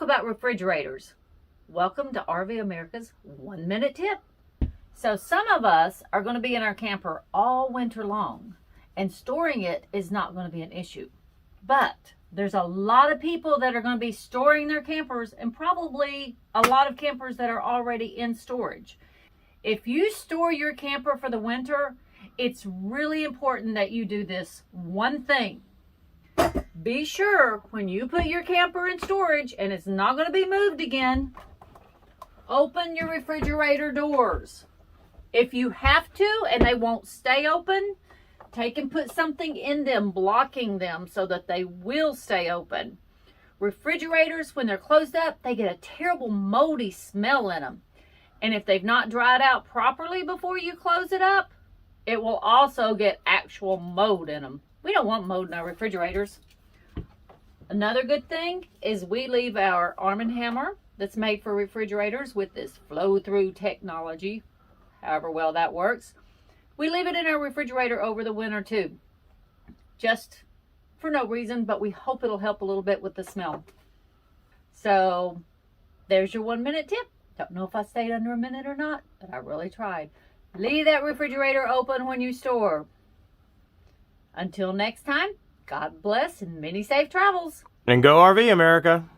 about refrigerators. Welcome to RV America's 1 minute tip. So some of us are going to be in our camper all winter long, and storing it is not going to be an issue. But there's a lot of people that are going to be storing their campers, and probably a lot of campers that are already in storage. If you store your camper for the winter, it's really important that you do this one thing. Be sure when you put your camper in storage and it's not going to be moved again, open your refrigerator doors. If you have to and they won't stay open, take and put something in them blocking them so that they will stay open. Refrigerators, when they're closed up, they get a terrible moldy smell in them. And if they've not dried out properly before you close it up, it will also get actual mold in them. We don't want mold in our refrigerators. Another good thing is we leave our Arm & Hammer that's made for refrigerators with this flow-through technology, however well that works. We leave it in our refrigerator over the winter too, just for no reason, but we hope it'll help a little bit with the smell. So there's your 1 minute tip. Don't know if I stayed under a minute or not, but I really tried. Leave that refrigerator open when you store. Until next time, God bless and many safe travels. And go RV America.